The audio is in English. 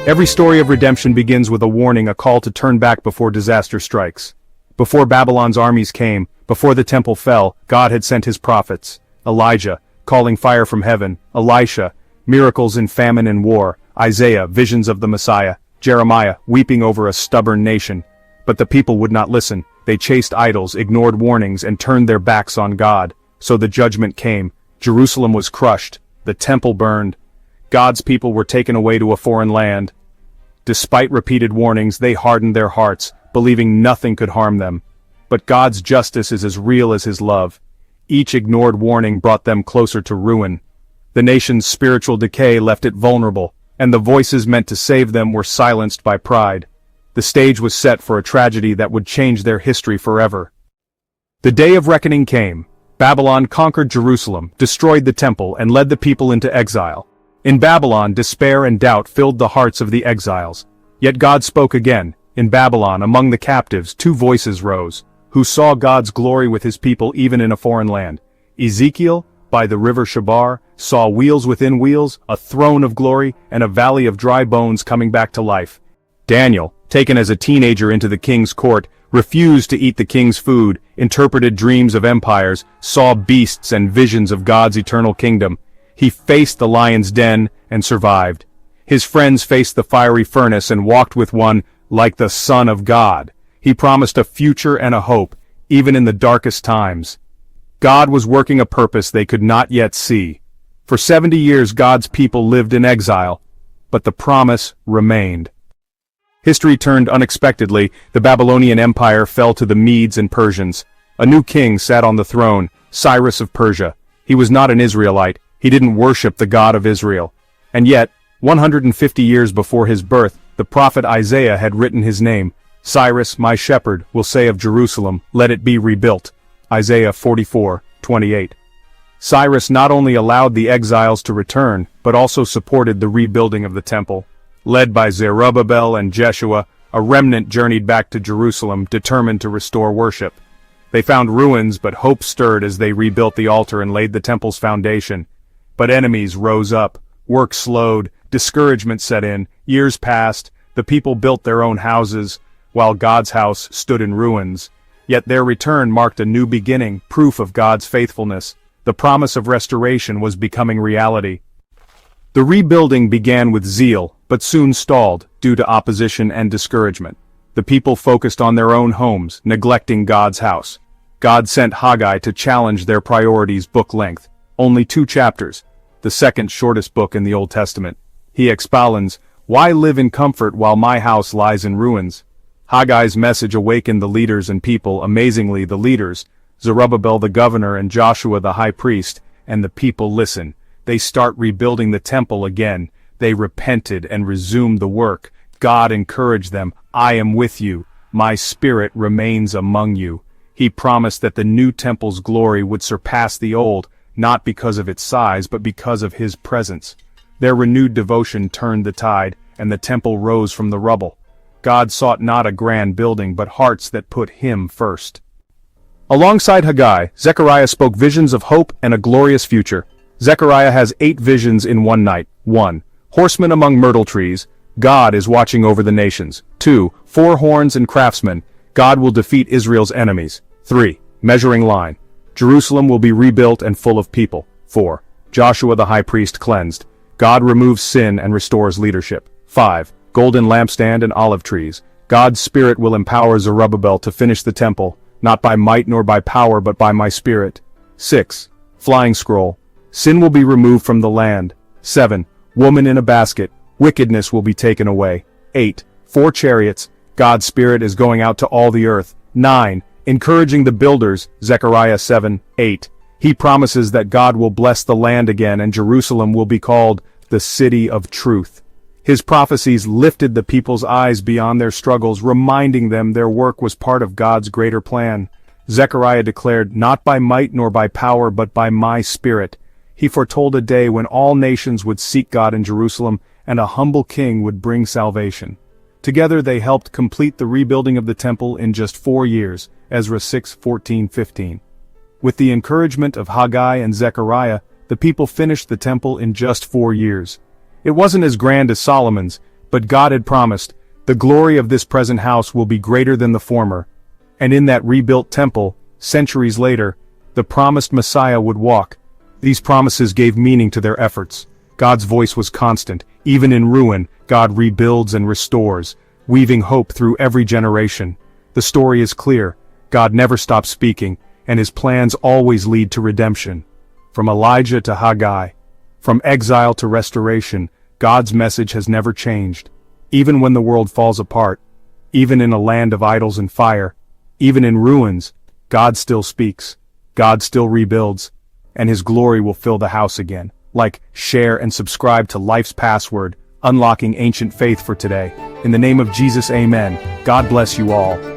Every story of redemption begins with a warning, a call to turn back before disaster strikes. Before Babylon's armies came, before the temple fell, God had sent his prophets. Elijah, calling fire from heaven; Elisha, miracles in famine and war; Isaiah, visions of the Messiah; Jeremiah, weeping over a stubborn nation. But the people would not listen. They chased idols, ignored warnings, and turned their backs on God. So the judgment came. Jerusalem was crushed. The temple burned. God's people were taken away to a foreign land. Despite repeated warnings, they hardened their hearts, believing nothing could harm them. But God's justice is as real as his love. Each ignored warning brought them closer to ruin. The nation's spiritual decay left it vulnerable, and the voices meant to save them were silenced by pride. The stage was set for a tragedy that would change their history forever. The day of reckoning came. Babylon conquered Jerusalem, destroyed the temple, and led the people into exile. In Babylon, despair and doubt filled the hearts of the exiles. Yet God spoke again. In Babylon, among the captives, two voices rose, who saw God's glory with his people even in a foreign land. Ezekiel, by the river Chebar, saw wheels within wheels, a throne of glory, and a valley of dry bones coming back to life. Daniel, taken as a teenager into the king's court, refused to eat the king's food, interpreted dreams of empires, saw beasts and visions of God's eternal kingdom. He faced the lion's den and survived. His friends faced the fiery furnace and walked with one like the Son of God. He promised a future and a hope, even in the darkest times. God was working a purpose they could not yet see. For 70 years God's people lived in exile, but the promise remained. History turned unexpectedly. The Babylonian Empire fell to the Medes and Persians. A new king sat on the throne, Cyrus of Persia. He was not an Israelite. He didn't worship the God of Israel. And yet, 150 years before his birth, the prophet Isaiah had written his name. Cyrus, my shepherd, will say of Jerusalem, let it be rebuilt. Isaiah 44:28. Cyrus not only allowed the exiles to return, but also supported the rebuilding of the temple. Led by Zerubbabel and Jeshua, a remnant journeyed back to Jerusalem, determined to restore worship. They found ruins, but hope stirred as they rebuilt the altar and laid the temple's foundation. But enemies rose up, work slowed, discouragement set in, years passed, the people built their own houses, while God's house stood in ruins. Yet their return marked a new beginning, proof of God's faithfulness. The promise of restoration was becoming reality. The rebuilding began with zeal, but soon stalled, due to opposition and discouragement. The people focused on their own homes, neglecting God's house. God sent Haggai to challenge their priorities book length. Only 2 chapters, the second shortest book in the Old Testament. He expounds, "Why live in comfort while my house lies in ruins?" Haggai's message awakened the leaders and people, amazingly the leaders, Zerubbabel the governor and Joshua the high priest, and the people listen. They start rebuilding the temple again. They repented and resumed the work. God encouraged them, "I am with you. My spirit remains among you." He promised that the new temple's glory would surpass the old, not because of its size, but because of his presence. Their renewed devotion turned the tide, and the temple rose from the rubble. God sought not a grand building, but hearts that put him first. Alongside Haggai, Zechariah spoke visions of hope and a glorious future. Zechariah has 8 visions in one night. 1. Horsemen among myrtle trees. God is watching over the nations. 2. 4 horns and craftsmen. God will defeat Israel's enemies. 3. Measuring line. Jerusalem will be rebuilt and full of people. 4. Joshua the high priest cleansed. God removes sin and restores leadership. 5. Golden lampstand and olive trees. God's spirit will empower Zerubbabel to finish the temple, not by might nor by power but by my spirit. 6. Flying scroll. Sin will be removed from the land. 7. Woman in a basket. Wickedness will be taken away. 8. 4 chariots. God's spirit is going out to all the earth. 9. Encouraging the builders, Zechariah 7:8. He promises that God will bless the land again and Jerusalem will be called the city of truth. His prophecies lifted the people's eyes beyond their struggles, reminding them their work was part of God's greater plan. Zechariah declared, "Not by might nor by power but by my spirit." He foretold a day when all nations would seek God in Jerusalem and a humble king would bring salvation. Together they helped complete the rebuilding of the temple in just 4 years, Ezra 6:14-15. With the encouragement of Haggai and Zechariah, the people finished the temple in just 4 years. It wasn't as grand as Solomon's, But God had promised, the glory of this present house will be greater than the former. And in that rebuilt temple, centuries later, the promised Messiah would walk. These promises gave meaning to their efforts. God's voice was constant. Even in ruin, God rebuilds and restores, weaving hope through every generation. The story is clear. God never stops speaking, and his plans always lead to redemption. From Elijah to Haggai, from exile to restoration, God's message has never changed. Even when the world falls apart, even in a land of idols and fire, even in ruins, God still speaks. God still rebuilds, and his glory will fill the house again. Like, share and subscribe to Life's Password, unlocking ancient faith for today. In the name of Jesus, amen. God bless you all.